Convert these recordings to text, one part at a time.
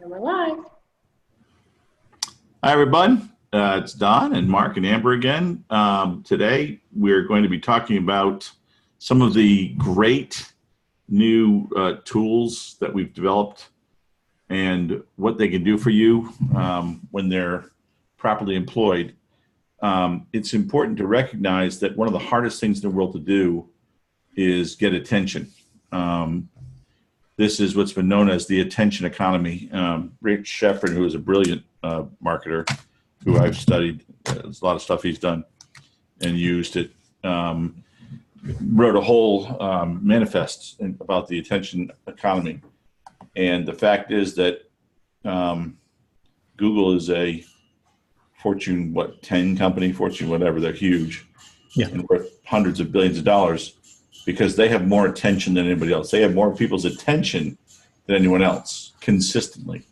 And we're live. Hi, everyone. It's Don and Mark and Amber again. Today, we're going to be talking about some of the great new tools that we've developed and what they can do for you when they're properly employed. It's important to recognize that one of the hardest things in the world to do is get attention. This is what's been known as the attention economy. Rich Scheffer, who is a brilliant marketer, who I've studied, there's a lot of stuff he's done and used it, wrote a whole manifest about the attention economy. And the fact is that Google is a Fortune, 10 company, Fortune, whatever, they're huge, and worth hundreds of billions of dollars because they have more attention than anybody else. They have more people's attention than anyone else consistently.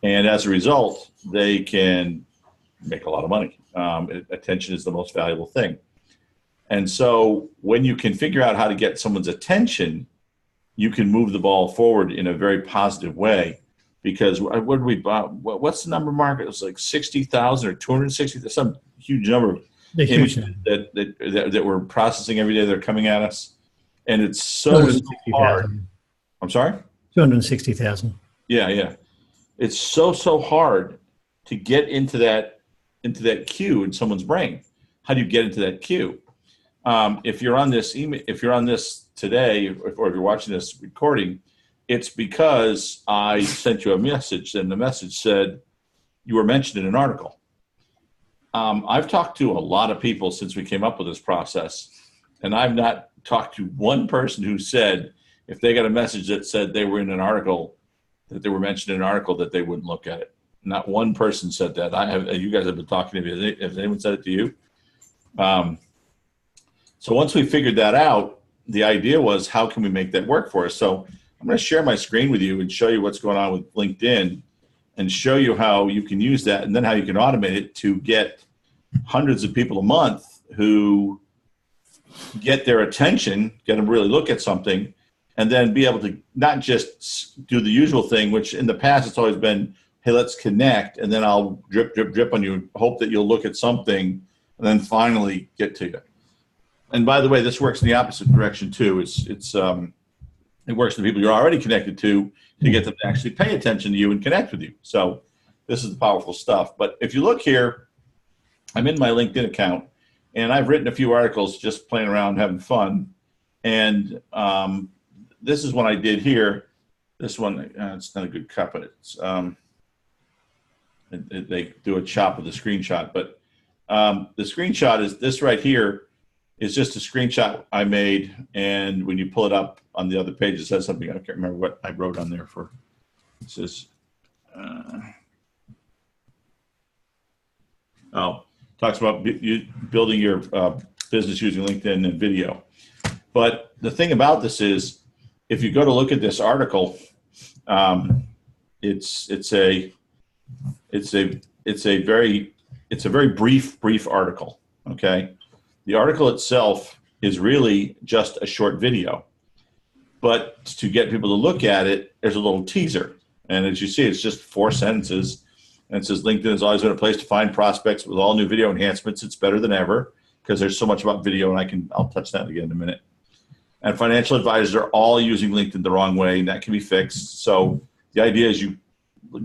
And as a result, they can make a lot of money. Attention is the most valuable thing. And so when you can figure out how to get someone's attention, you can move the ball forward in a very positive way. Because what did we buy? What's the number, Mark? It was like 60,000 or 260, some huge number of images that we're processing every day that are coming at us. And it's so hard. I'm sorry? 260,000. Yeah. It's so hard to get into that queue in someone's brain. How do you get into that queue? If you're on this today, or if you're watching this recording, it's because I sent you a message, and the message said you were mentioned in an article. I've talked to a lot of people since we came up with this process, and I've not talked to one person who said if they got a message that said they were in an article, that they were mentioned in an article, that they wouldn't look at it. Not one person said that. You guys have been talking to me. Has anyone said it to you? So once we figured that out, the idea was, how can we make that work for us? So I'm going to share my screen with you and show you what's going on with LinkedIn and show you how you can use that and then how you can automate it to get hundreds of people a month who get their attention, get them to really look at something, and then be able to not just do the usual thing, which in the past it's always been, hey, let's connect, and then I'll drip on you and hope that you'll look at something and then finally get to you. And by the way, this works in the opposite direction too. It works to the people you're already connected to get them to actually pay attention to you and connect with you. So this is the powerful stuff. But if you look here, I'm in my LinkedIn account, and I've written a few articles just playing around, having fun. And this is one I did here. This one, it's not a good cut, but it's they do a chop with the screenshot. But the screenshot is this right here. Is just a screenshot I made, and when you pull it up on the other page, it says something. I can't remember what I wrote on there for. It says, talks about building your business using LinkedIn and video. But the thing about this is, if you go to look at this article, it's a very brief article. Okay. The article itself is really just a short video, but to get people to look at it, there's a little teaser. And as you see, it's just 4 sentences. And it says, LinkedIn has always been a place to find prospects with all new video enhancements. It's better than ever because there's so much about video, and I'll touch that again in a minute. And financial advisors are all using LinkedIn the wrong way, and that can be fixed. So the idea is you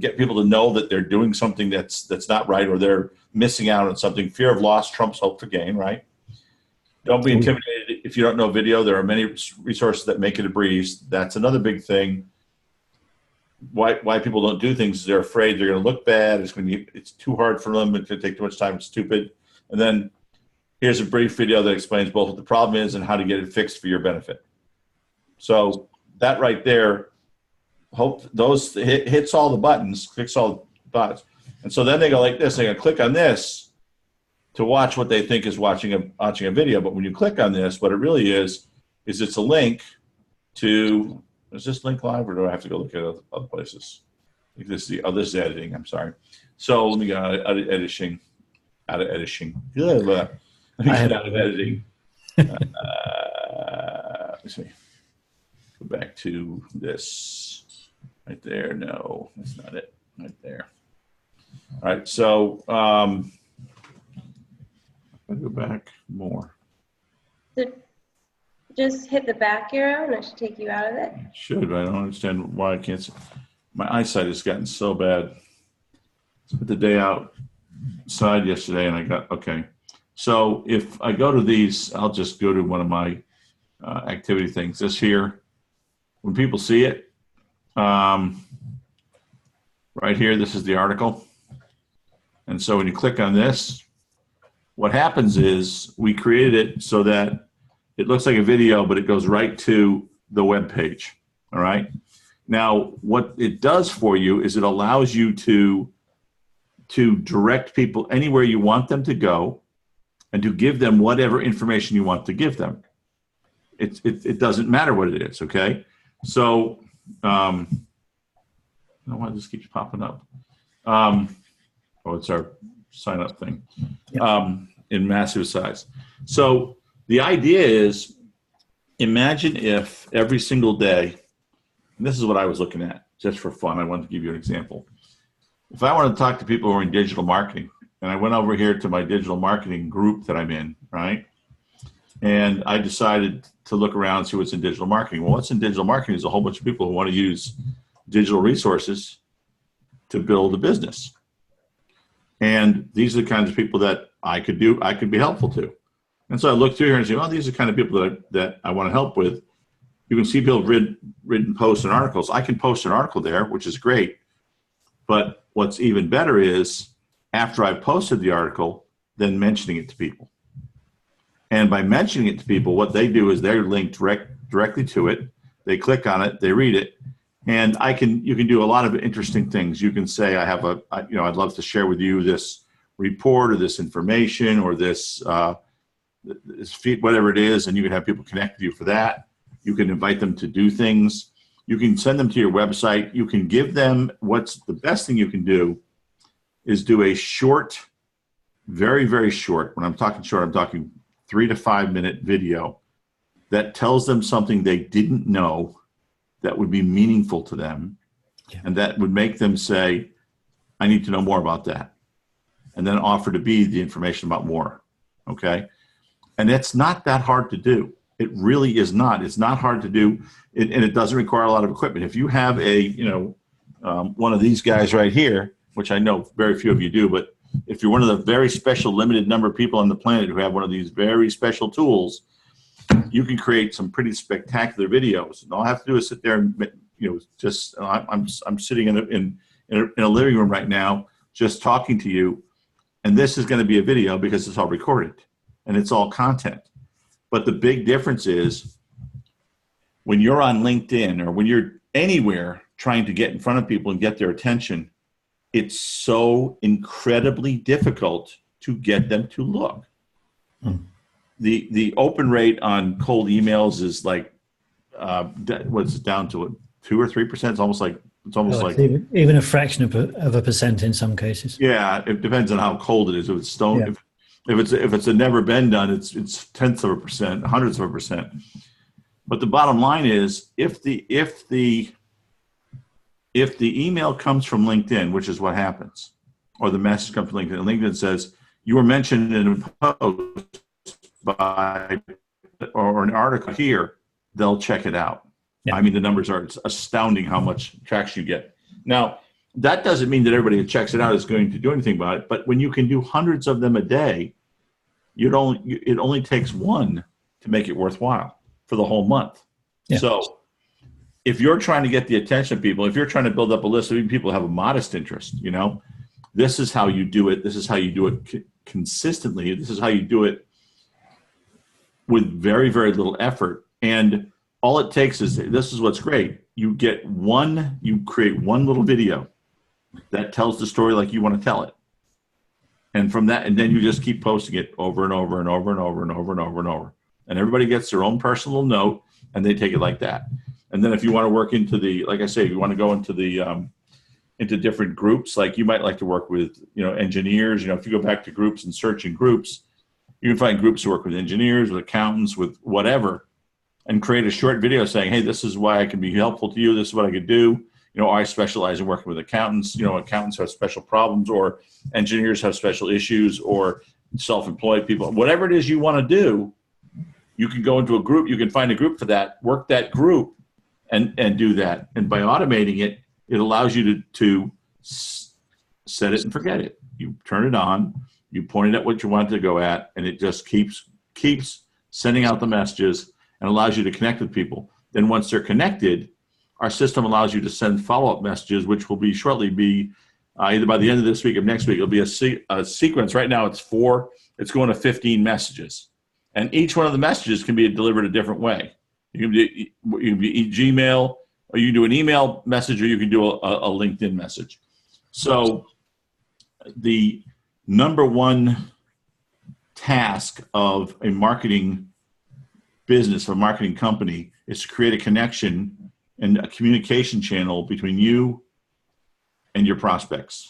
get people to know that they're doing something that's not right, or they're missing out on something. Fear of loss trumps hope for gain, right? Don't be intimidated if you don't know video. There are many resources that make it a breeze. That's another big thing. Why people don't do things is they're afraid they're going to look bad. It's too hard for them. It's going to take too much time. It's stupid. And then here's a brief video that explains both what the problem is and how to get it fixed for your benefit. So that right there, hits all the buttons, clicks all the buttons. And so then they go like this. They're going to click on this to watch what they think is watching a video. But when you click on this, what it really is it's a link to, is this link live, or do I have to go look at other places? I think this is editing, I'm sorry. So let me go out of editing. Let me get out of editing. Let me see. Go back to this. Right there. No, that's not it. Right there. All right. So I'll go back more. So just hit the back arrow and it should take you out of it. It should, but I don't understand why I can't see. My eyesight has gotten so bad. Spent the day outside yesterday and I got, okay. So if I go to these, I'll just go to one of my activity things. This here, when people see it, right here, this is the article. And so when you click on this, what happens is we created it so that it looks like a video, but it goes right to the web page. All right. Now, what it does for you is it allows you to direct people anywhere you want them to go and to give them whatever information you want to give them. It doesn't matter what it is. Okay. So, I don't know why this keeps popping up. Oh, it's our sign up thing. Yep. In massive size. So the idea is, imagine if every single day, and this is what I was looking at just for fun. I wanted to give you an example. If I wanted to talk to people who are in digital marketing, and I went over here to my digital marketing group that I'm in, right? And I decided to look around and see what's in digital marketing. Well, what's in digital marketing is a whole bunch of people who want to use digital resources to build a business. And these are the kinds of people that I could be helpful to. And so I looked through here and say, oh, these are the kind of people that I want to help with. You can see people have written posts and articles. I can post an article there, which is great. But what's even better is after I've posted the article, then mentioning it to people. And by mentioning it to people, what they do is they're linked directly to it. They click on it, they read it, and you can do a lot of interesting things. You can say, I'd love to share with you this report or this information or this feed, whatever it is, and you can have people connect with you for that. You can invite them to do things. You can send them to your website. You can give them, what's the best thing you can do is do a short, very, very short, when I'm talking short, I'm talking 3 to 5 minute video that tells them something they didn't know that would be meaningful to them, and that would make them say, I need to know more about that, and then offer to be the information about more, okay? And it's not that hard to do. It really is not. It's not hard to do, and it doesn't require a lot of equipment. If you have one of these guys right here, which I know very few of you do, but if you're one of the very special limited number of people on the planet who have one of these very special tools, you can create some pretty spectacular videos. And all I have to do is sit there and, I'm sitting in a living room right now, just talking to you. And this is going to be a video because it's all recorded and it's all content. But the big difference is when you're on LinkedIn or when you're anywhere trying to get in front of people and get their attention, it's so incredibly difficult to get them to look. The open rate on cold emails is like what's it down to? 2 or 3%? It's almost like even a fraction of a percent in some cases. Yeah, it depends on how cold it is. If it's stone, if it's a never been done, it's tenths of a percent, hundreds of a percent. But the bottom line is, if the email comes from LinkedIn, which is what happens, or the message comes from LinkedIn, and LinkedIn says you were mentioned in a post or an article here, they'll check it out. Yeah. I mean, the numbers are astounding how much traction you get. Now, that doesn't mean that everybody who checks it out is going to do anything about it, but when you can do hundreds of them a day, it only takes one to make it worthwhile for the whole month. Yeah. So if you're trying to get the attention of people, if you're trying to build up a list of even people who have a modest interest, this is how you do it. This is how you do it consistently. This is how you do it with very, very little effort. And all it takes is, this is what's great. You create one little video that tells the story like you want to tell it. And from that, and then you just keep posting it over and over and over and over and over and over and over. And everybody gets their own personal note and they take it like that. And then if you want to work into like I say, if you want to go into into different groups, like you might like to work with, engineers, if you go back to groups and search in groups, you can find groups who work with engineers, with accountants, with whatever, and create a short video saying, hey, this is why I can be helpful to you. This is what I could do. I specialize in working with accountants. Accountants have special problems, or engineers have special issues, or self-employed people. Whatever it is you want to do, you can go into a group. You can find a group for that, work that group, and do that. And by automating it, it allows you to set it and forget it. You turn it on, you point it at what you want it to go at, and it just keeps sending out the messages and allows you to connect with people. Then once they're connected, our system allows you to send follow-up messages, which will be shortly either by the end of this week or next week. It'll be a sequence. Right now it's 4. It's going to 15 messages. And each one of the messages can be delivered a different way. You can do Gmail, or you can do an email message, or you can do a LinkedIn message. So the number one task of a marketing business, a marketing company, is to create a connection and a communication channel between you and your prospects.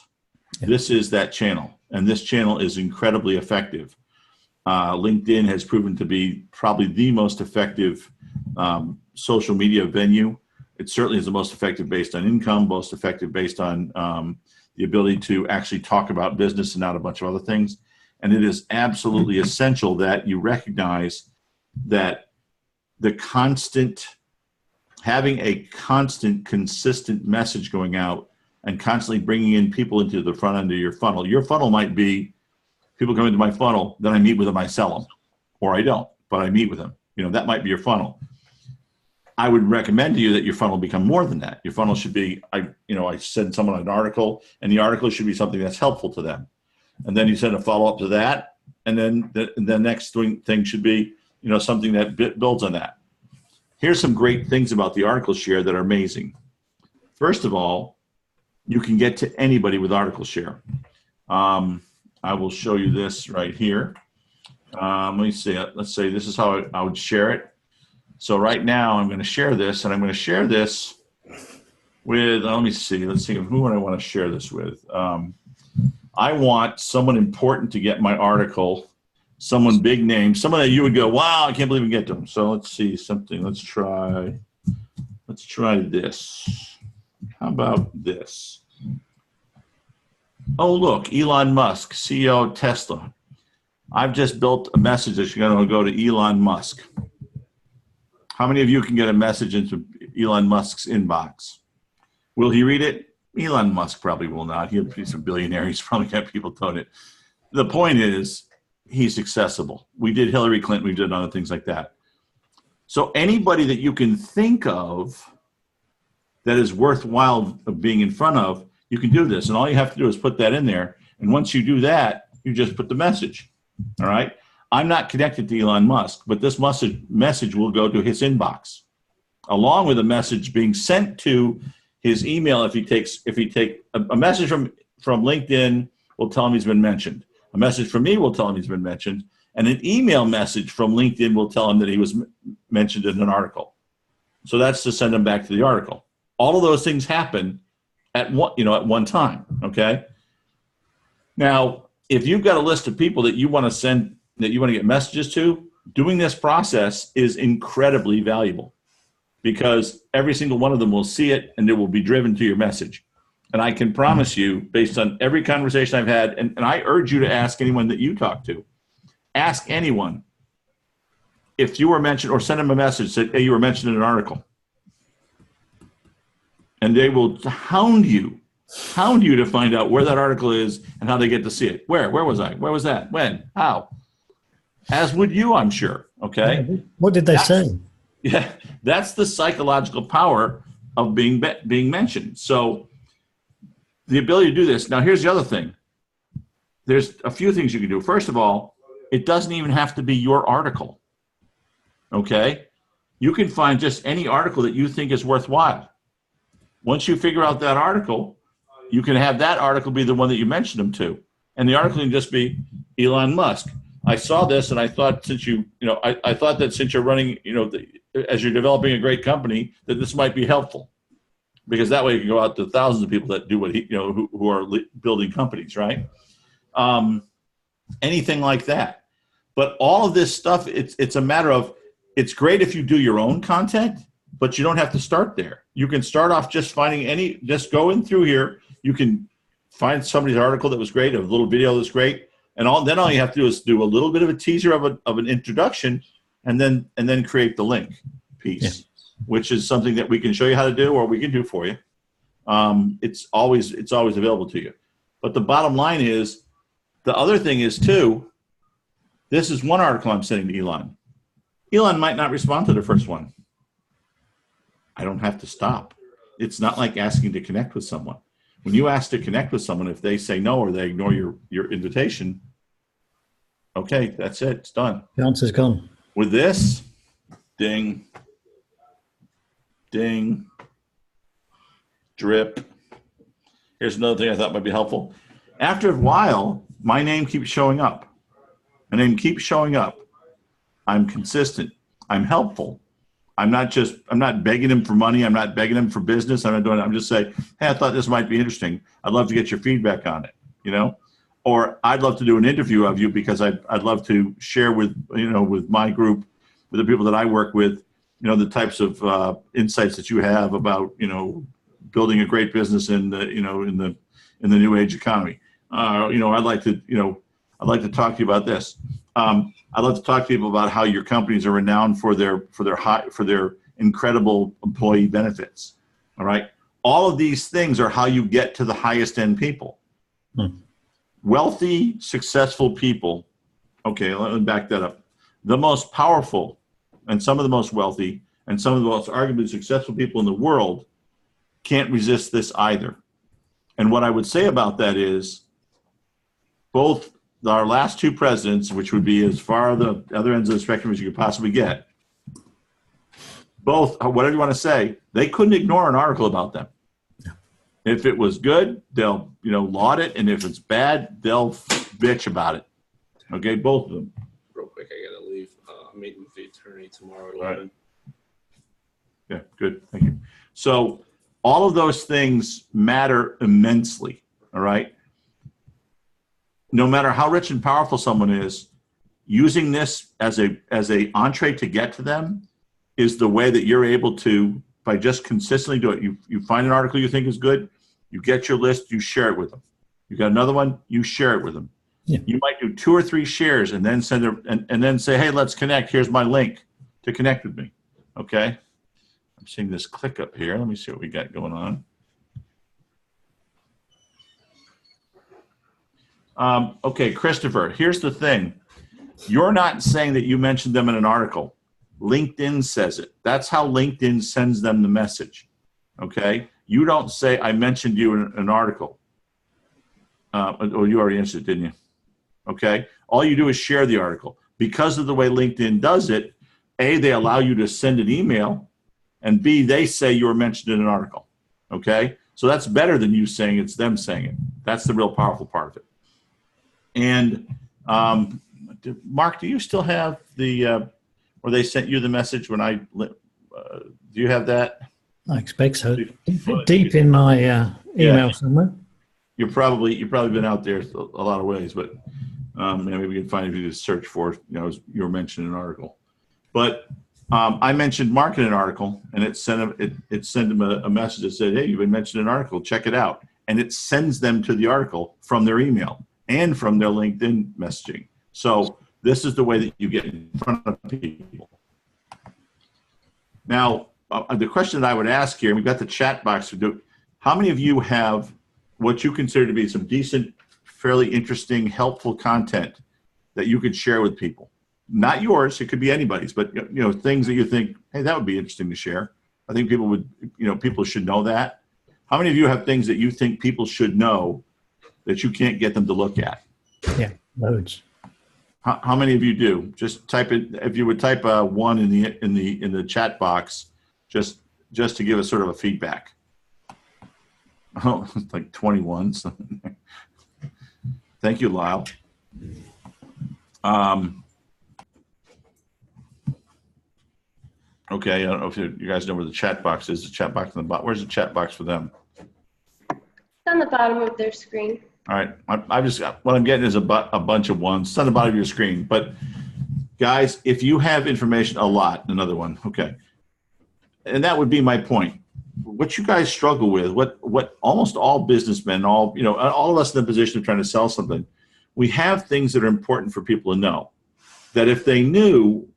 Yeah. This is that channel, and this channel is incredibly effective. LinkedIn has proven to be probably the most effective social media venue. It certainly is the most effective based on income, most effective based on the ability to actually talk about business and not a bunch of other things. And it is absolutely essential that you recognize that having a constant, consistent message going out and constantly bringing in people into the front end of your funnel. Your funnel might be people come into my funnel, then I meet with them, I sell them, or I don't, but I meet with them. That might be your funnel. I would recommend to you that your funnel become more than that. Your funnel should be, I send someone an article, and the article should be something that's helpful to them. And then you send a follow-up to that, and then the next thing should be, something that builds on that. Here's some great things about the article share that are amazing. First of all, you can get to anybody with article share. I will show you this right here. Let me see. Let's say this is how I would share it. So right now I'm going to share this, and I'm going to share this with, let me see. Let's see, who would I want to share this with? I want someone important to get my article, someone big name, someone that you would go, wow, I can't believe we get to them. So let's see something. Let's try this. How about this? Oh, look, Elon Musk, CEO of Tesla. I've just built a message that's going to go to Elon Musk. How many of you can get a message into Elon Musk's inbox? Will he read it? Elon Musk probably will not. He's a billionaire. He's probably got people towing it. The point is, he's accessible. We did Hillary Clinton. We did other things like that. So anybody that you can think of that is worthwhile of being in front of, you can do this. And all you have to do is put that in there. And once you do that, you just put the message. All right? I'm not connected to Elon Musk, but this message will go to his inbox, along with a message being sent to his email. If he takes a message from LinkedIn will tell him he's been mentioned. A message from me will tell him he's been mentioned, and an email message from LinkedIn will tell him that he was mentioned in an article. So that's to send him back to the article. All of those things happen at one time. Okay. Now, if you've got a list of people that you want to send, that you want to get messages to, doing this process is incredibly valuable, because every single one of them will see it and it will be driven to your message. And I can promise you, based on every conversation I've had, and I urge you to ask anyone that you talk to, ask anyone if you were mentioned, or send them a message that, hey, you were mentioned in an article. And they will hound you to find out where that article is and how they get to see it. Where was I? Where was that? When? How? As would you, I'm sure. Okay. What did they say? Yeah, that's the psychological power of being mentioned. So the ability to do this. Now, here's the other thing. There's a few things you can do. First of all, it doesn't even have to be your article. Okay? You can find just any article that you think is worthwhile. Once you figure out that article, you can have that article be the one that you mentioned them to. And the article can just be Elon Musk. I saw this, and I thought I thought that since you're running, as you're developing a great company, that this might be helpful, because that way you can go out to thousands of people that do what who are building companies, right? Anything like that. But all of this stuff, it's a matter of, it's great if you do your own content, but you don't have to start there. You can start off just finding just go in through here. You can find somebody's article that was great, a little video that's great, and then all you have to do is do a little bit of a teaser of an introduction, and then create the link piece, which is something that we can show you how to do, or we can do for you. It's always available to you. But the bottom line is, the other thing is too, this is one article I'm sending to Elon. Elon might not respond to the first one. I don't have to stop. It's not like asking to connect with someone. When you ask to connect with someone, if they say no or they ignore your invitation, okay, that's it. It's done. The answer's gone. With this, ding, ding, drip. Here's another thing I thought might be helpful. After a while, my name keeps showing up. My name keeps showing up. I'm consistent. I'm helpful. I'm not begging him for money. I'm not begging him for business. I'm not doing it. I'm just saying, hey, I thought this might be interesting. I'd love to get your feedback on it, or I'd love to do an interview of you because I'd love to share with my group, with the people that I work with, the types of insights that you have about, building a great business in the new age economy. I'd like to talk to you about this. I'd love to talk to people about how your companies are renowned for their incredible employee benefits. All right. All of these things are how you get to the highest end people. Wealthy, successful people. Okay, let me back that up. The most powerful and some of the most wealthy and some of the most arguably successful people in the world can't resist this either. And what I would say about that is both our last two presidents, which would be as far the other ends of the spectrum as you could possibly get, both, whatever you want to say, they couldn't ignore an article about them. If it was good, they'll laud it, and if it's bad, they'll bitch about it. Okay, both of them. Real quick, I gotta leave. I'm meeting with the attorney tomorrow at 11. Right. Yeah, good. Thank you. So all of those things matter immensely. All right. No matter how rich and powerful someone is, using this as a entree to get to them is the way that you're able to, by just consistently do it. You find an article you think is good, you get your list, you share it with them. You got another one, you share it with them. Yeah. You might do 2 or 3 shares and then and then say, hey, let's connect. Here's my link to connect with me. Okay. I'm seeing this click up here. Let me see what we got going on. Okay, Christopher, here's the thing. You're not saying that you mentioned them in an article. LinkedIn says it. That's how LinkedIn sends them the message. Okay? You don't say, I mentioned you in an article. Or you already answered it, didn't you? Okay? All you do is share the article. Because of the way LinkedIn does it, A, they allow you to send an email, and B, they say you were mentioned in an article. Okay? So that's better than you saying it's them saying it. That's the real powerful part of it. And Mark, do you still have the where they sent you the message when do you have that? I expect so. Deep in my email somewhere. You've probably been out there a lot of ways, but maybe we can find if you just search for you were mentioned in an article. But I mentioned Mark in an article, and it sent him a message that said, "Hey, you've been mentioned in an article. Check it out," and it sends them to the article from their email and from their LinkedIn messaging. So this is the way that you get in front of people. Now, the question that I would ask here, and we've got the chat box to do, how many of you have what you consider to be some decent, fairly interesting, helpful content that you could share with people? Not yours, it could be anybody's, but things that you think, hey, that would be interesting to share. I think people would, people should know that. How many of you have things that you think people should know that you can't get them to look at? Yeah, loads. How many of you do? Just type it. If you would type a 1 in the chat box, just to give us sort of a feedback. Oh, it's like 21. So. Thank you, Lyle. Okay, I don't know if you guys know where the chat box is. The chat box in the bottom. Where's the chat box for them? It's on the bottom of their screen. All right, I just what I'm getting is a bunch of ones. It's on the bottom of your screen. But guys, if you have information, a lot, another one, okay. And that would be my point. what you guys struggle with, what almost all businessmen, all of us in the position of trying to sell something, we have things that are important for people to know. That if they knew,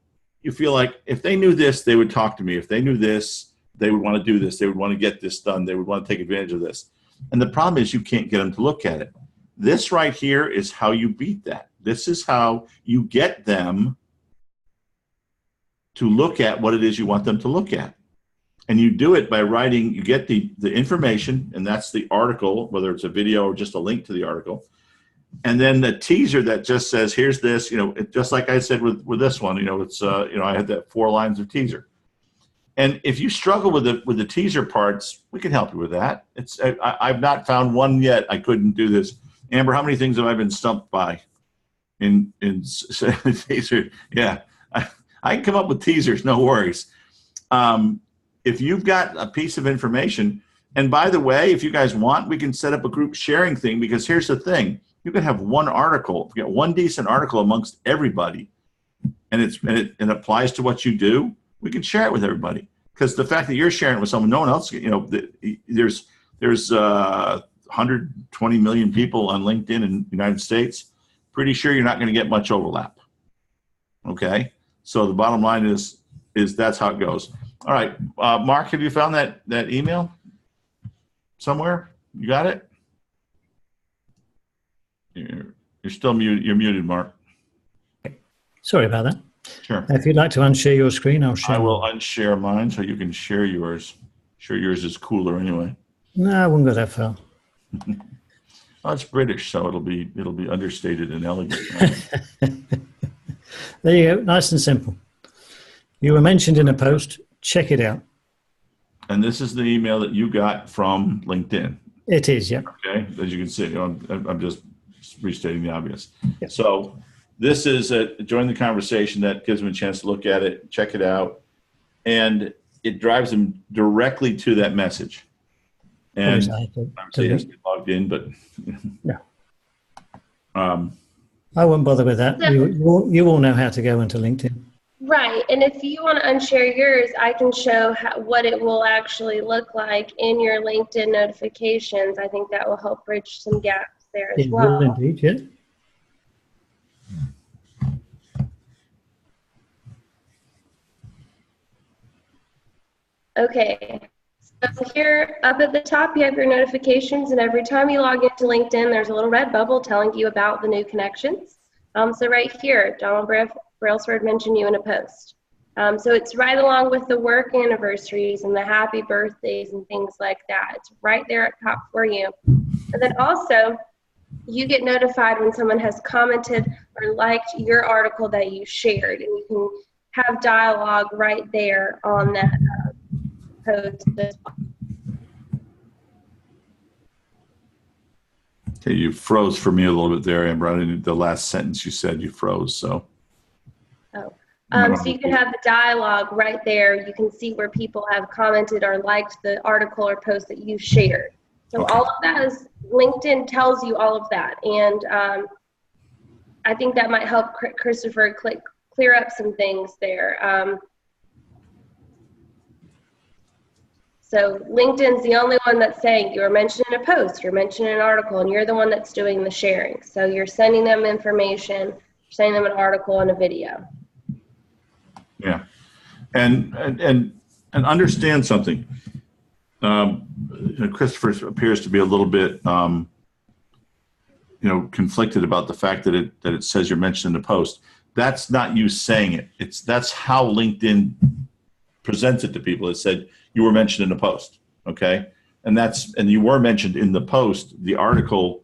you feel like if they knew this, they would talk to me. If they knew this, they would want to do this. They would want to get this done. They would want to take advantage of this. And the problem is you can't get them to look at it. This right here is how you beat that. This is how you get them to look at what it is you want them to look at. And you do it by writing, you get the information, and that's the article, whether it's a video or just a link to the article. And then the teaser that just says, here's this, just like I said with this one, it's, I had that 4 lines of teaser. And if you struggle with the teaser parts, we can help you with that. I've not found one yet. I couldn't do this. Amber, how many things have I been stumped by in teaser? Yeah, I can come up with teasers, no worries. If you've got a piece of information, and by the way, if you guys want, we can set up a group sharing thing, because here's the thing. You can have one article, get one decent article amongst everybody, and it applies to what you do. We can share it with everybody, because the fact that you're sharing it with someone, no one else, there's 120 million people on LinkedIn in the United States. Pretty sure you're not going to get much overlap. Okay, so the bottom line is that's how it goes. All right, Mark, have you found that email somewhere? You got it? You're still muted. You're muted, Mark. Sorry about that. Sure. If you'd like to unshare your screen, I'll share. I will unshare mine so you can share yours. Sure, yours is cooler anyway. No, I wouldn't go that far. Well, it's British, so it'll be understated and elegant. Right? There you go. Nice and simple. You were mentioned in a post. Check it out. And this is the email that you got from LinkedIn. It is, yeah. Okay, as you can see, I'm just restating the obvious. Yep. So this is join the conversation. That gives them a chance to look at it, check it out, and it drives them directly to that message. And obviously it has to be logged in, but yeah. I won't bother with that. You all know how to go into LinkedIn. Right, and if you want to unshare yours, I can show what it will actually look like in your LinkedIn notifications. I think that will help bridge some gaps there as well. It will indeed, yeah. Okay, so here up at the top, you have your notifications, and every time you log into LinkedIn, there's a little red bubble telling you about the new connections. So right here, Donald Brailsford mentioned you in a post. So it's right along with the work anniversaries and the happy birthdays and things like that. It's right there at top for you. And then also, you get notified when someone has commented or liked your article that you shared, and you can have dialogue right there on that post as well. okay, you froze for me a little bit there, Amber. The last sentence you said, you froze. So. So you can have the dialogue right there. You can see where people have commented or liked the article or post that you shared. So okay. All of that is, LinkedIn tells you all of that. And I think that might help Christopher clear up some things there. So LinkedIn's the only one that's saying you're mentioned in a post, you're mentioned in an article, and you're the one that's doing the sharing. So you're sending them information, you're sending them an article and a video. Yeah, and understand something. Christopher appears to be a little bit, conflicted about the fact that it says you're mentioned in the post. That's not you saying it. That's how LinkedIn presents it to people. It said you were mentioned in a post, okay, and you were mentioned in the post. The article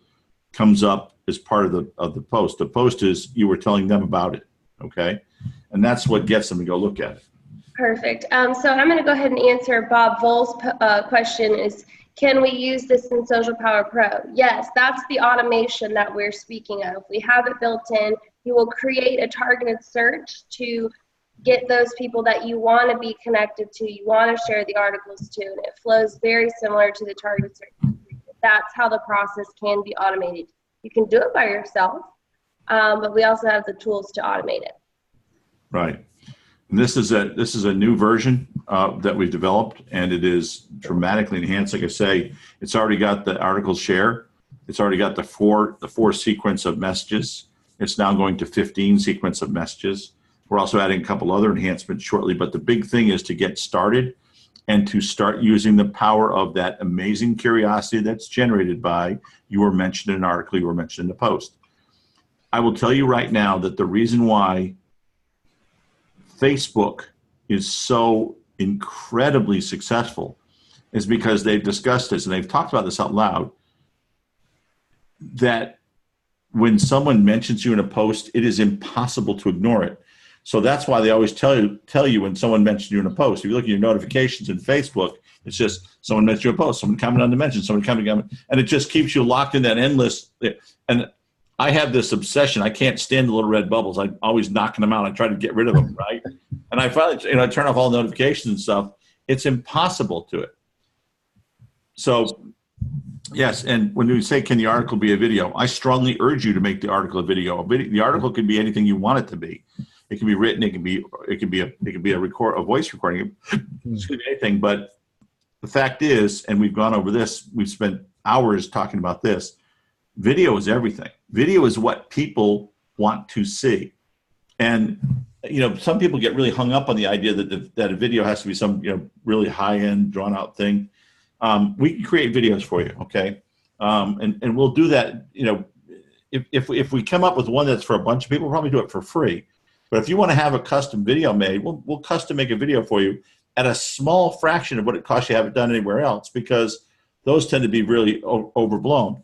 comes up as part of the post. The post is you were telling them about it, okay. And that's what gets them to go look at it. Perfect. So I'm going to go ahead and answer Bob Voll's question is, can we use this in Social Power Pro? Yes, that's the automation that we're speaking of. We have it built in. You will create a targeted search to get those people that you want to be connected to, you want to share the articles to, and it flows very similar to the targeted search. That's how the process can be automated. You can do it by yourself, but we also have the tools to automate it. Right. And this is a new version that we've developed, and it is dramatically enhanced. Like I say, it's already got the article share. It's already got the four sequence of messages. It's now going to 15 sequence of messages. We're also adding a couple other enhancements shortly, but the big thing is to get started and to start using the power of that amazing curiosity that's generated by you were mentioned in an article, you were mentioned in a post. I will tell you right now that the reason why Facebook is so incredibly successful is because they've discussed this and they've talked about this out loud, that when someone mentions you in a post, it is impossible to ignore it. So that's why they always tell you when someone mentions you in a post. If you look at your notifications in Facebook, it's just someone mentioned you in a post, someone commented on the mention, someone commented, and it just keeps you locked in that endless. And I have this obsession. I can't stand the little red bubbles. I'm always knocking them out. I try to get rid of them, right? And I finally, I turn off all notifications and stuff. It's impossible to it. So, yes, and when we say, can the article be a video? I strongly urge you to make the article a video. The article can be anything you want it to be. It can be written. It can be a voice recording. It could be anything. But the fact is, and we've gone over this. We've spent hours talking about this. Video is everything. Video is what people want to see. And some people get really hung up on the idea that a video has to be some really high-end, drawn-out thing. We can create videos for you, okay? And we'll do that. If we come up with one that's for a bunch of people, we'll probably do it for free. But if you want to have a custom video made, we'll custom make a video for you at a small fraction of what it costs you to have it done anywhere else, because those tend to be really overblown.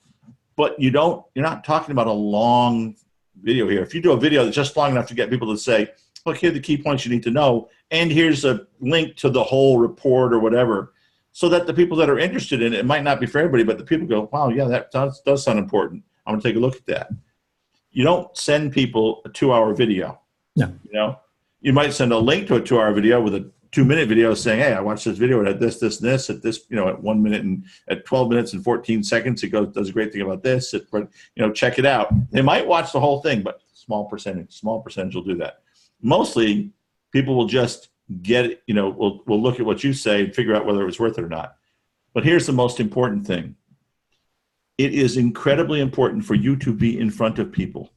But you're not talking about a long video here. If you do a video that's just long enough to get people to say, look, here are the key points you need to know, and here's a link to the whole report or whatever, so that the people that are interested in it, it might not be for everybody, but the people go, wow, yeah, that does sound important. I'm going to take a look at that. You don't send people a 2-hour video. No. You might send a link to a 2-hour video with a 2-minute video saying, hey, I watched this video. It had this, this, and this. At this, at 1 minute and at 12 minutes and 14 seconds, it does a great thing about this. Check it out. They might watch the whole thing, but small percentage will do that. Mostly, people will just get it. We'll look at what you say and figure out whether it was worth it or not. But here's the most important thing. It is incredibly important for you to be in front of people,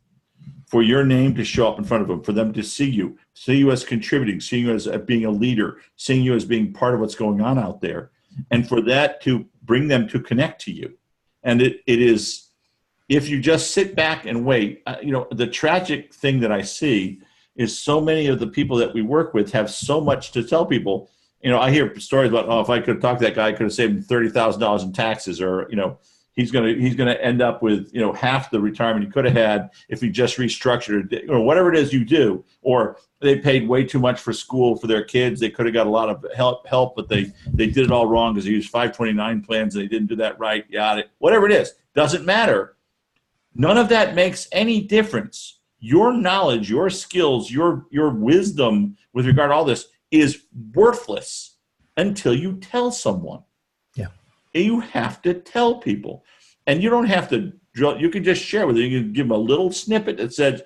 for your name to show up in front of them, for them to see you as contributing, seeing you as being a leader, seeing you as being part of what's going on out there, and for that to bring them to connect to you. And it is, if you just sit back and wait, the tragic thing that I see is so many of the people that we work with have so much to tell people. I hear stories about, if I could have talked to that guy, I could have saved him $30,000 in taxes, or, he's going to end up with half the retirement he could have had if he just restructured it, or whatever it is you do. Or they paid way too much for school for their kids. They could have got a lot of help, but they did it all wrong because they used 529 plans and they didn't do that right. Whatever it is, doesn't matter. None of that makes any difference. Your knowledge, your skills, your wisdom with regard to all this is worthless until you tell someone. You have to tell people, and you don't have to drill. You can just share with them. You can give them a little snippet that says,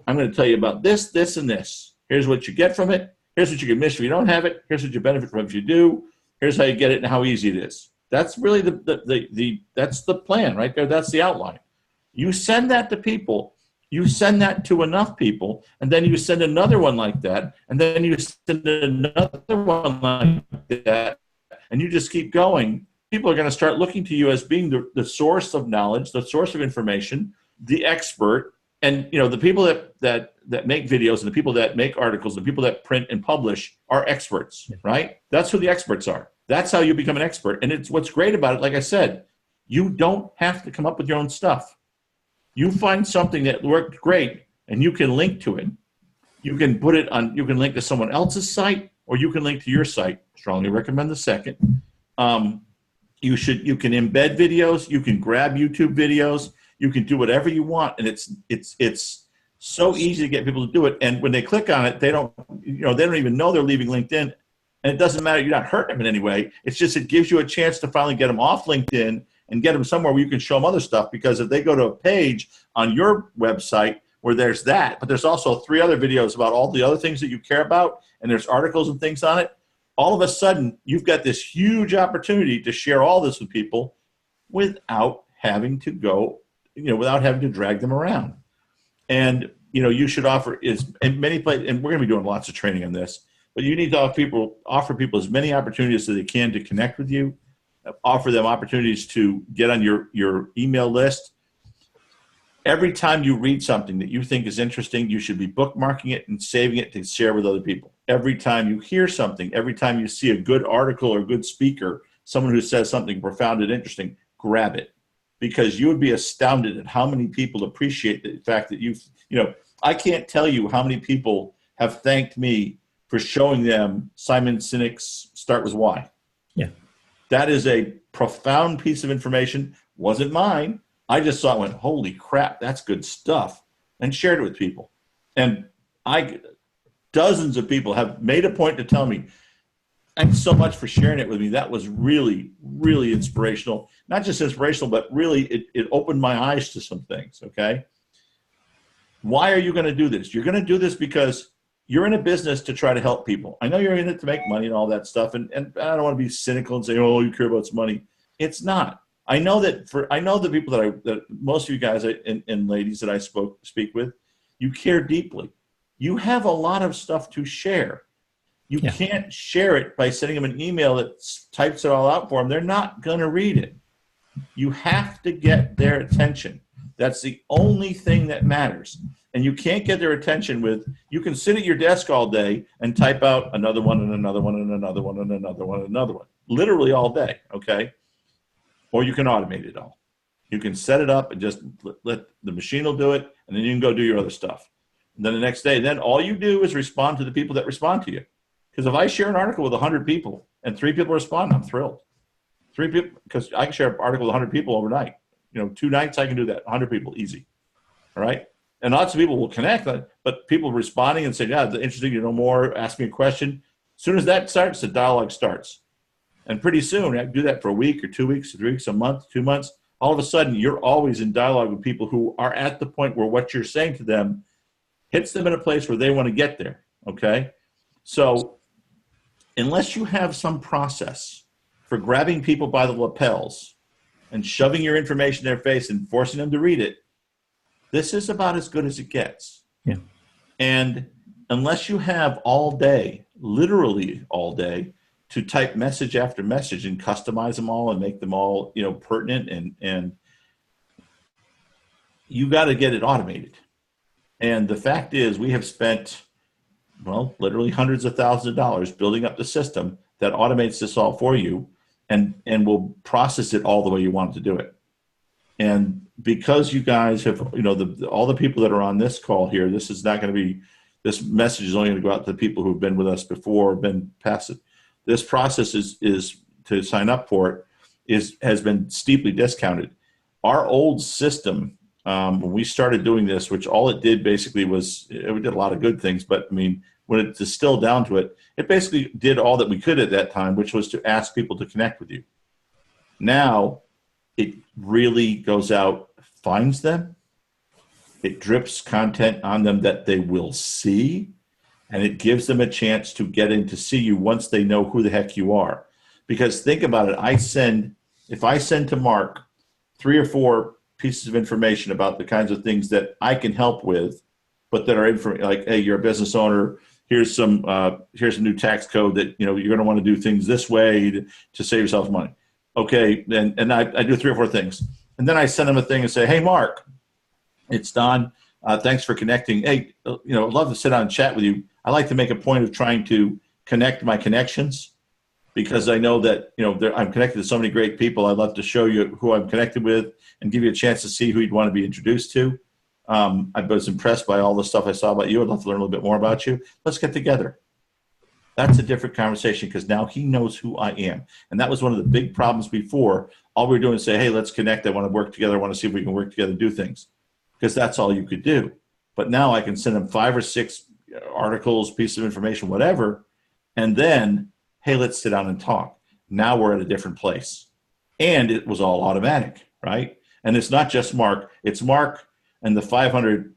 I'm going to tell you about this, this, and this. Here's what you get from it. Here's what you can miss if you don't have it. Here's what you benefit from if you do. Here's how you get it and how easy it is. That's really that's the plan right there. That's the outline. You send that to people. You send that to enough people, and then you send another one like that, and then you send another one like that, and you just keep going. People are going to start looking to you as being the source of knowledge, the source of information, the expert. And the people that make videos and the people that make articles, the people that print and publish are experts, right? That's who the experts are. That's how you become an expert. And it's what's great about it, like I said, you don't have to come up with your own stuff. You find something that worked great and you can link to it. You can put it on, you can link to someone else's site, or you can link to your site. Strongly recommend the second. You can embed videos, you can grab YouTube videos, you can do whatever you want, and it's so easy to get people to do it. And when they click on it, they don't even know they're leaving LinkedIn, and it doesn't matter. You're not hurting them in any way. It's just it gives you a chance to finally get them off LinkedIn and get them somewhere where you can show them other stuff. Because if they go to a page on your website where there's that, but there's also 3 other videos about all the other things that you care about, and there's articles and things on it, all of a sudden, you've got this huge opportunity to share all this with people without having to go, without having to drag them around. And, you should offer in many places, and we're going to be doing lots of training on this, but you need to offer people as many opportunities as they can to connect with you, offer them opportunities to get on your email list. Every time you read something that you think is interesting, you should be bookmarking it and saving it to share with other people. Every time you hear something, every time you see a good article or a good speaker, someone who says something profound and interesting, grab it. Because you would be astounded at how many people appreciate the fact that I can't tell you how many people have thanked me for showing them Simon Sinek's Start With Why. Yeah. That is a profound piece of information. Wasn't mine. I just saw it and went, holy crap, that's good stuff, and shared it with people. And dozens of people have made a point to tell me, thanks so much for sharing it with me. That was really, really inspirational. Not just inspirational, but really it opened my eyes to some things, okay? Why are you going to do this? You're going to do this because you're in a business to try to help people. I know you're in it to make money and all that stuff, and I don't want to be cynical and say, oh, you care about money. It's not. I know the people that most of you guys and ladies that I speak with, you care deeply. You have a lot of stuff to share. You can't share it by sending them an email that types it all out for them. They're not going to read it. You have to get their attention. That's the only thing that matters. And you can't get their attention you can sit at your desk all day and type out another one and another one and another one and another one and another one, literally all day, okay? Or you can automate it all. You can set it up and just let the machine will do it, and then you can go do your other stuff. And then the next day, then all you do is respond to the people that respond to you. Because if I share an article with 100 people and 3 people respond, I'm thrilled. 3 people, because I can share an article with 100 people overnight. 2 nights I can do that, 100 people, easy. All right? And lots of people will connect, but people responding and saying, yeah, it's interesting to know more, ask me a question. As soon as that starts, the dialogue starts. And pretty soon, I do that for a week or 2 weeks, 3 weeks, a month, 2 months. All of a sudden, you're always in dialogue with people who are at the point where what you're saying to them hits them in a place where they want to get there, okay? So unless you have some process for grabbing people by the lapels and shoving your information in their face and forcing them to read it, this is about as good as it gets. Yeah. And unless you have all day, literally all day, to type message after message and customize them all and make them all, pertinent, and you got to get it automated. And the fact is, we have spent, literally hundreds of thousands of dollars building up the system that automates this all for you and will process it all the way you want it to do it. And because you guys have, all the people that are on this call here, this message is only going to go out to the people who've been with us before, been past it. This process is to sign up for it has been steeply discounted. Our old system, when we started doing this, which all it did basically was, we did a lot of good things, but when it distilled down to it, it basically did all that we could at that time, which was to ask people to connect with you. Now, it really goes out, finds them, it drips content on them that they will see, and it gives them a chance to get in to see you once they know who the heck you are. Because think about it, if I send to Mark 3 or 4 pieces of information about the kinds of things that I can help with, but that are like, hey, you're a business owner, here's a new tax code that you're going to want to do things this way to save yourself money. Okay, and I do 3 or 4 things. And then I send them a thing and say, hey, Mark, it's Don. Thanks for connecting. Hey, I'd love to sit down and chat with you. I like to make a point of trying to connect my connections because I know that, I'm connected to so many great people. I'd love to show you who I'm connected with and give you a chance to see who you'd want to be introduced to. I was impressed by all the stuff I saw about you. I'd love to learn a little bit more about you. Let's get together. That's a different conversation because now he knows who I am. And that was one of the big problems before. All we were doing is say, hey, let's connect. I want to work together. I want to see if we can work together and do things because that's all you could do. But now I can send them 5 or 6 articles, pieces of information, whatever, and then, hey, let's sit down and talk. Now we're at a different place. And it was all automatic, right? And it's not just Mark. It's Mark and the 500,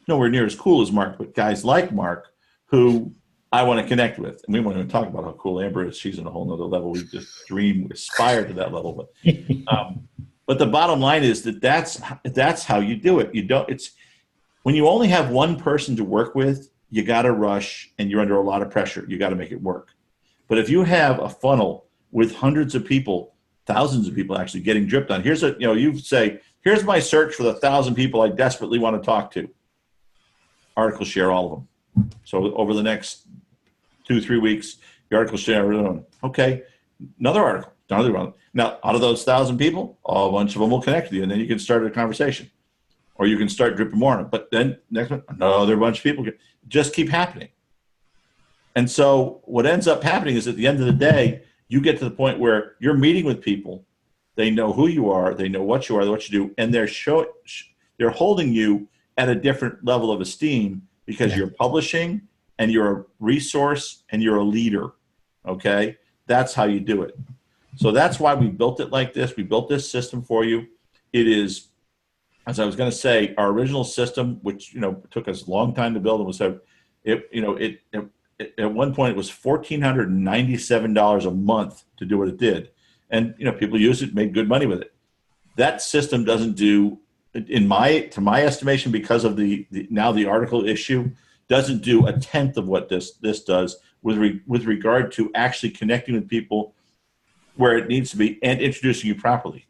nowhere near as cool as Mark, but guys like Mark who I want to connect with. And we won't even talk about how cool Amber is. She's in a whole nother level. We just aspire to that level. But the bottom line is that's how you do it. It's when you only have one person to work with, you got to rush and you're under a lot of pressure. You got to make it work. But if you have a funnel with hundreds of people, thousands of people actually getting dripped on, you say, here's my search for the 1,000 people I desperately want to talk to. Article share all of them. So over the next 2-3 weeks, the article share. Okay, another article. Another one. Now, out of those 1,000 people, a bunch of them will connect with you, and then you can start a conversation, or you can start dripping more on it. But then next one, another bunch of people just keep happening. And so what ends up happening is at the end of the day, you get to the point where you're meeting with people. They know who you are. They know what you are, what you do, and they're holding you at a different level of esteem because you're publishing and you're a resource and you're a leader. Okay, that's how you do it. So that's why we built it like this. We built this system for you. It is, as I was going to say, our original system, which took us a long time to build, and was at one point it was $1,497 a month to do what it did, and people used it, made good money with it. That system doesn't do, to my estimation, because of the article issue, doesn't do a tenth of what this does with regard to actually connecting with people where it needs to be and introducing you properly.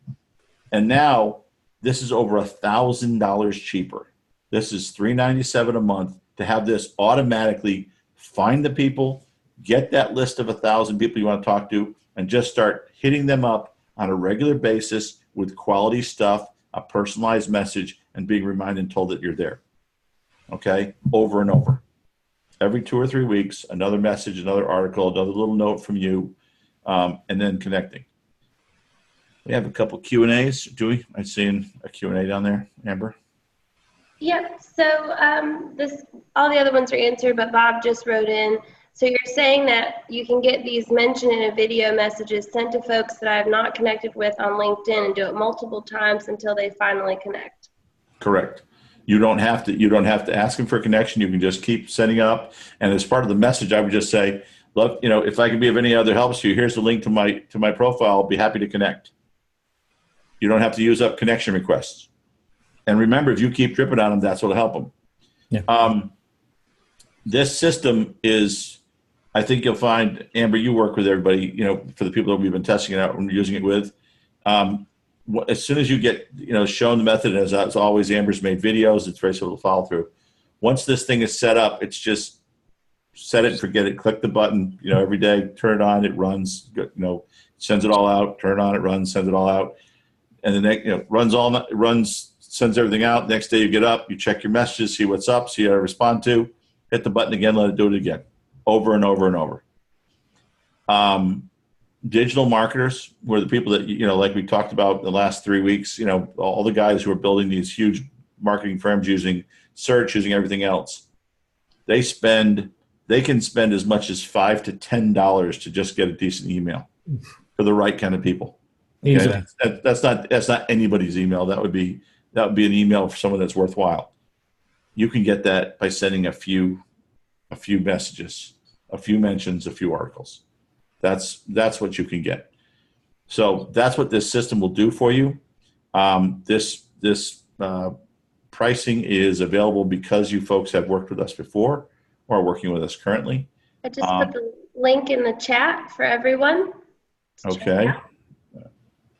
And now this is over $1,000 cheaper. This is $397 a month to have this automatically find the people, get that list of 1,000 people you want to talk to, and just start hitting them up on a regular basis with quality stuff, a personalized message, and being reminded and told that you're there. Okay? Over and over. Every 2 or 3 weeks, another message, another article, another little note from you, and then connecting. We have a couple Q&As. Do we? I'm seeing a Q&A down there, Amber. Yep. So all the other ones are answered, but Bob just wrote in. So you're saying that you can get these mentioned in a video messages sent to folks that I have not connected with on LinkedIn and do it multiple times until they finally connect. Correct. You don't have to ask them for a connection. You can just keep setting up. And as part of the message, I would just say, look, if I can be of any other help to you, here's the link to my profile. I'll be happy to connect. You don't have to use up connection requests. And remember, if you keep dripping on them, that's what'll help them. Yeah. This system is, I think you'll find, Amber, you work with everybody, for the people that we've been testing it out and using it with. As soon as you get, shown the method, as always, Amber's made videos, it's very simple to follow through. Once this thing is set up, it's just set it and forget it. Click the button, every day, turn it on, it runs, sends it all out, turn it on, it runs, sends it all out. And then, runs, sends everything out. Next day you get up, you check your messages, see what's up, see how to respond to, hit the button again, let it do it again, over and over and over. Digital marketers were the people that, like we talked about the last 3 weeks, all the guys who are building these huge marketing firms using search, using everything else. They can spend as much as $5 to $10 to just get a decent email for the right kind of people. Okay? That's not anybody's email. That would be an email for someone that's worthwhile. You can get that by sending a few messages, a few mentions, a few articles. That's what you can get. So that's what this system will do for you. This pricing is available because you folks have worked with us before or are working with us currently. I just put the link in the chat for everyone. Okay.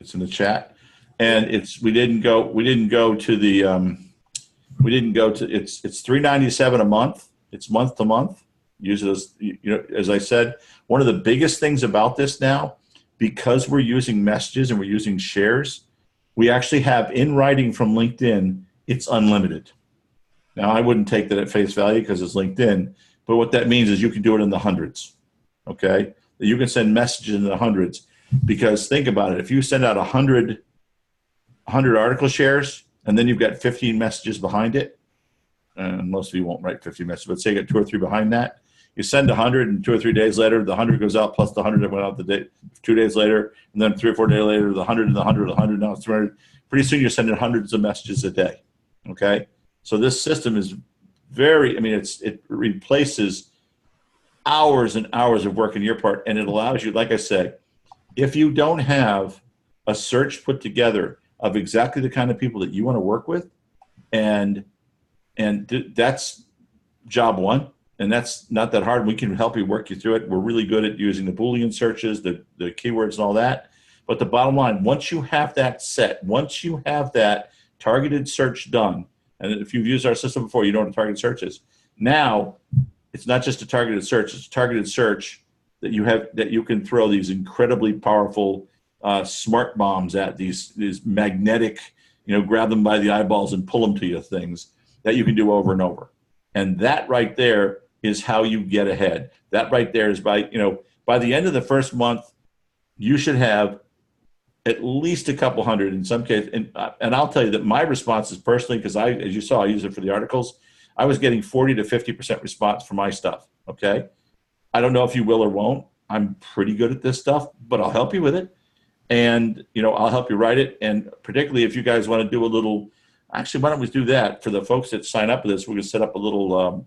It's in the chat. And we didn't go to it's $397 a month. It's month to month. Use it as I said, one of the biggest things about this now, because we're using messages and we're using shares, we actually have in writing from LinkedIn, it's unlimited. Now, I wouldn't take that at face value because it's LinkedIn, but what that means is you can do it in the hundreds, okay? You can send messages in the hundreds, because think about it. If you send out 100 article shares and then you've got 15 messages behind it, and most of you won't write 50 messages, but say you got 2 or 3 behind that, you send 100 and 2 or 3 days later, the 100 goes out plus the 100 that went out 2 days later, and then 3 or 4 days later, the 100 and the 100, the 100, now it's 300. Pretty soon you're sending hundreds of messages a day, okay? So this system is it replaces hours and hours of work on your part, and it allows you, like I said, if you don't have a search put together of exactly the kind of people that you want to work with, and that's job one, and that's not that hard. We can help you work you through it. We're really good at using the Boolean searches, the keywords and all that. But the bottom line, once you have that set, once you have that targeted search done, and if you've used our system before, you know what a targeted search is. Now, it's not just a targeted search, it's a targeted search that you can throw these incredibly powerful smart bombs at, these magnetic, grab them by the eyeballs and pull them to you things that you can do over and over. And that right there is how you get ahead. That right there is by the end of the first month, you should have at least a couple hundred in some cases. And I'll tell you that my response is personally, because as you saw, I use it for the articles, I was getting 40 to 50% response for my stuff, okay? I don't know if you will or won't. I'm pretty good at this stuff, but I'll help you with it. And, I'll help you write it. And particularly if you guys want to do a little, actually, why don't we do that? For the folks that sign up with this, we're going to set up a little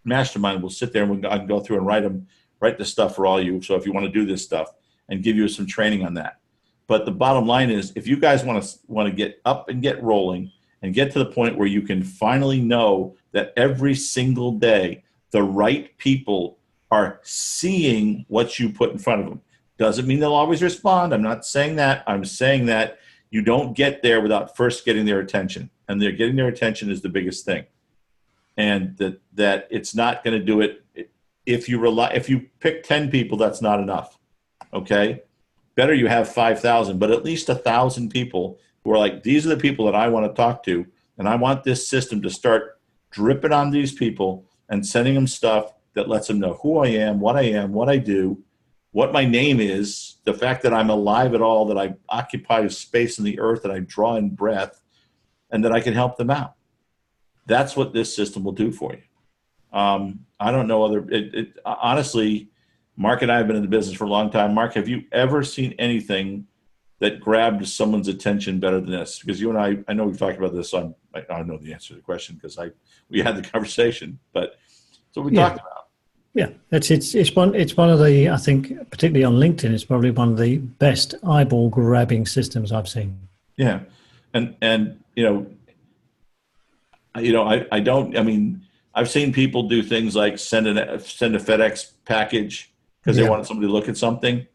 mastermind. We'll sit there and I can go through and write the stuff for all you. So if you want to do this stuff and give you some training on that. But the bottom line is, if you guys want to get up and get rolling and get to the point where you can finally know that every single day the right people are seeing what you put in front of them. Doesn't mean they'll always respond. I'm not saying that. I'm saying that you don't get there without first getting their attention. And they're getting their attention is the biggest thing. And that it's not going to do it. If you pick 10 people, that's not enough. Okay? Better you have 5,000, but at least 1,000 people who are like, these are the people that I want to talk to. And I want this system to start dripping on these people and sending them stuff that lets them know who I am, what I do, what my name is, the fact that I'm alive at all, that I occupy space in the earth, that I draw in breath, and that I can help them out. That's what this system will do for you. I don't know honestly, Mark and I have been in the business for a long time. Mark, have you ever seen anything that grabbed someone's attention better than this? Because you and I know we've talked about this, so I know the answer to the question because we had the conversation, but so we talked about. Yeah, it's one of the, I think, particularly on LinkedIn, it's probably one of the best eyeball grabbing systems I've seen. Yeah, and I've seen people do things like send a FedEx package because they want somebody to look at something,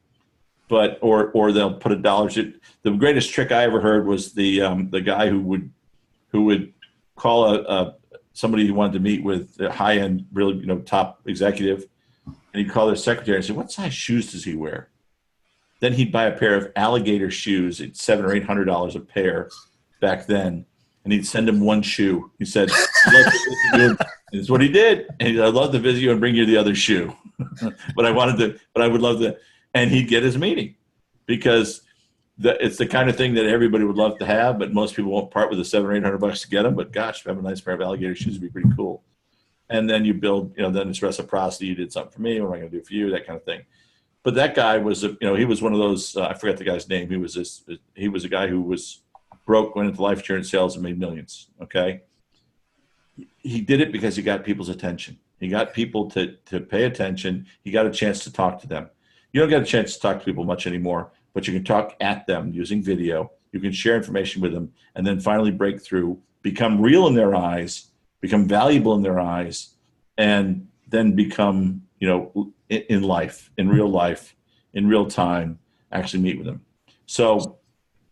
but or they'll put $1. The greatest trick I ever heard was the guy who would call somebody who wanted to meet with a high-end, really, top executive, and he'd call their secretary and say, "What size shoes does he wear?" Then he'd buy a pair of alligator shoes at $700 or $800 a pair back then, and he'd send him one shoe. He said, "It's what he did." And he said, "I'd love to visit you and bring you the other shoe, but I would love to." And he'd get his meeting because it's the kind of thing that everybody would love to have, but most people won't part with the $700 or $800 to get them. But gosh, if I have a nice pair of alligator shoes, it'd be pretty cool. And then you build, then it's reciprocity. You did something for me. What am I going to do for you? That kind of thing. But that guy was, he was one of those. I forgot the guy's name. He was a guy who was broke, went into life insurance sales, and made millions. Okay. He did it because he got people's attention. He got people to pay attention. He got a chance to talk to them. You don't get a chance to talk to people much anymore, but you can talk at them using video. You can share information with them, and then finally break through, become real in their eyes, become valuable in their eyes, and then become, in life, in real life, in real time, actually meet with them. So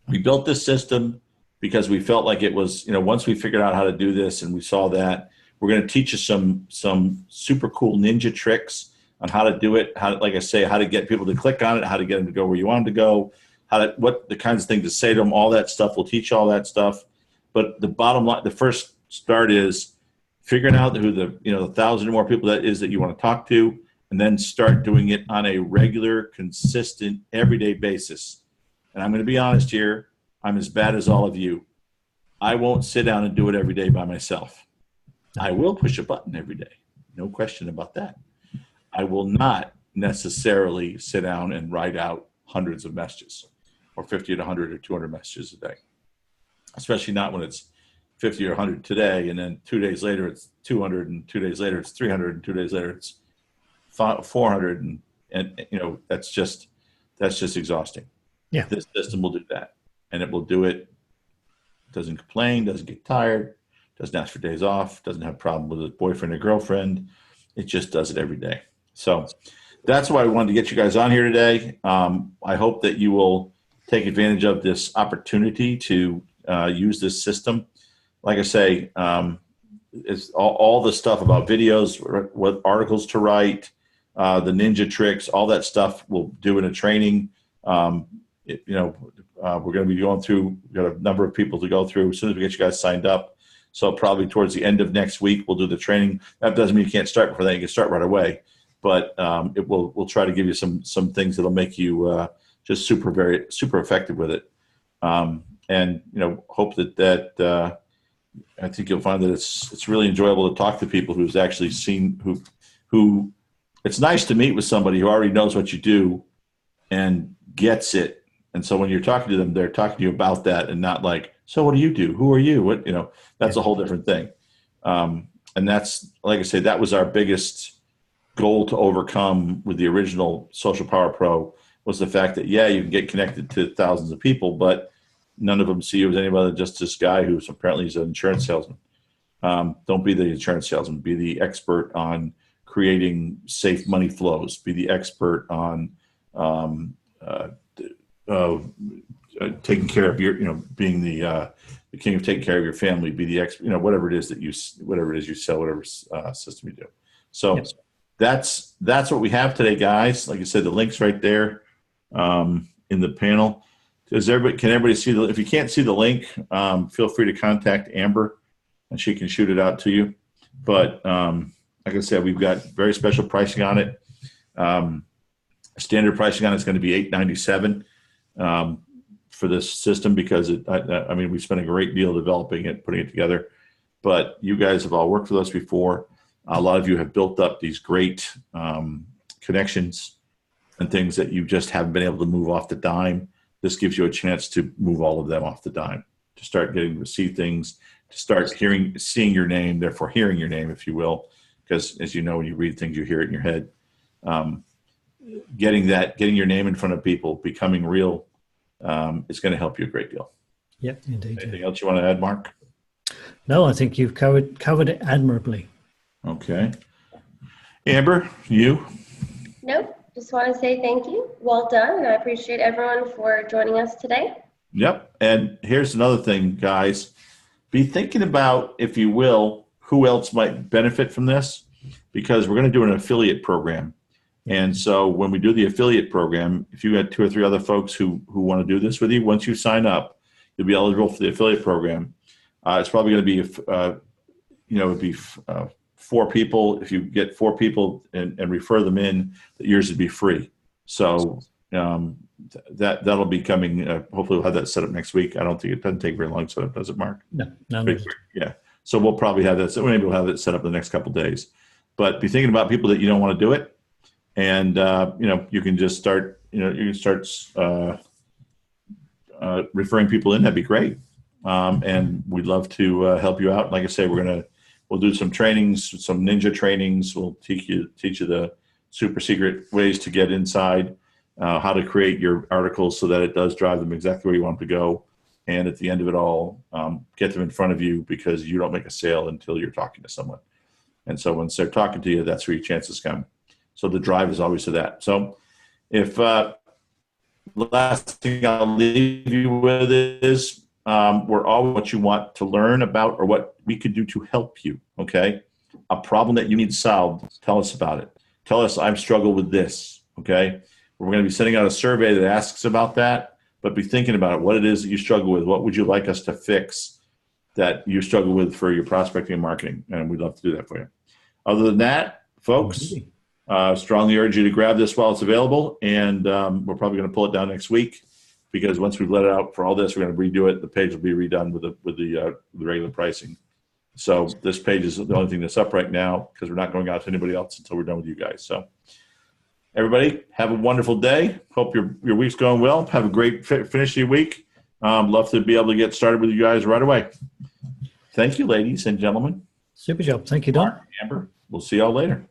we built this system because we felt like it was, once we figured out how to do this and we saw that, we're going to teach you some super cool ninja tricks on how to do it, how to get people to click on it, how to get them to go where you want them to go, what the kinds of things to say to them, all that stuff. We'll teach you all that stuff. But the bottom line, the first start is figuring out who the 1,000 or more people that is that you want to talk to, and then start doing it on a regular, consistent, everyday basis. And I'm going to be honest here, I'm as bad as all of you. I won't sit down and do it every day by myself. I will push a button every day. No question about that. I will not necessarily sit down and write out hundreds of messages or 50 to 100 or 200 messages a day, especially not when it's 50 or 100 today, and then 2 days later it's 200, and 2 days later it's 300, and 2 days later it's 400, and that's just exhausting. Yeah. This system will do that, and it will do it. Doesn't complain, doesn't get tired, doesn't ask for days off, doesn't have a problem with a boyfriend or girlfriend. It just does it every day. So that's why I wanted to get you guys on here today. I hope that you will take advantage of this opportunity to use this system. Like I say, it's all the stuff about videos, what articles to write, the ninja tricks, all that stuff we'll do in a training. We're going to be going through, we've got a number of people to go through as soon as we get you guys signed up. So probably towards the end of next week, we'll do the training. That doesn't mean you can't start before that. You can start right away. But we'll try to give you some things that'll make you just super effective with it. And hope that I think you'll find that it's really enjoyable to talk to people who's actually seen who it's nice to meet with somebody who already knows what you do and gets it. And so when you're talking to them, they're talking to you about that and not like, so what do you do? Who are you? That's a whole different thing. And that's, like I say, that was our biggest goal to overcome with the original Social Power Pro, was the fact that, yeah, you can get connected to thousands of people, but none of them see you as anybody than just this guy who's apparently he's an insurance salesman. Don't be the insurance salesman. Be the expert on creating safe money flows. Be the expert on taking care of your, being the king of taking care of your family. Be the expert, whatever it is that you sell, whatever system you do. So Yes. That's what we have today, guys. Like I said, the link's right there in the panel. Can everybody see if you can't see the link, feel free to contact Amber and she can shoot it out to you. But like I said, we've got very special pricing on it. Standard pricing on it is going to be $897 for this system because we spent a great deal developing it, putting it together. But you guys have all worked with us before. A lot of you have built up these great connections and things that you just haven't been able to move off the dime. This gives you a chance to move all of them off the dime, to start getting to see things, to start seeing your name, therefore hearing your name, if you will, because as you know, when you read things, you hear it in your head. Getting your name in front of people, becoming real, is going to help you a great deal. Yep, indeed. Anything else you want to add, Mark? No, I think you've covered it admirably. Okay. Amber, you? Nope. Just want to say thank you. Well done. And I appreciate everyone for joining us today. Yep. And here's another thing, guys. Be thinking about, if you will, who else might benefit from this, because we're going to do an affiliate program. And so when we do the affiliate program, if you had 2 or 3 other folks who want to do this with you, once you sign up, you'll be eligible for the affiliate program. It's probably going to be, it'd be 4 people. If you get 4 people and refer them in, yours would be free. So that'll be coming. Hopefully we'll have that set up next week. I don't think it doesn't take very long to set up, does it, Mark? No. Yeah. So we'll probably have that. So maybe we'll have it set up the next couple of days. But be thinking about people that you don't want to do it, and you can just start. You can start referring people in. That'd be great. And we'd love to help you out. Like I say, we'll do some trainings, some ninja trainings. We'll teach you the super secret ways to get inside, how to create your articles so that it does drive them exactly where you want them to go. And at the end of it all, get them in front of you, because you don't make a sale until you're talking to someone. And so once they're talking to you, that's where your chances come. So the drive is always to that. So if the last thing I'll leave you with is, we're all what you want to learn about or what we could do to help you, okay? A problem that you need solved, tell us about it. Tell us, I've struggled with this, okay? We're going to be sending out a survey that asks about that, but be thinking about it, what it is that you struggle with. What would you like us to fix that you struggle with for your prospecting and marketing? And we'd love to do that for you. Other than that, folks, strongly urge you to grab this while it's available, and we're probably going to pull it down next week, because once we've let it out for all this, we're going to redo it. The page will be redone with the regular pricing. So this page is the only thing that's up right now, because we're not going out to anybody else until we're done with you guys. So everybody, have a wonderful day. Hope your week's going well. Have a great finish to your week. Love to be able to get started with you guys right away. Thank you, ladies and gentlemen. Super job. Thank you, Don. Mark, Amber, we'll see y'all later.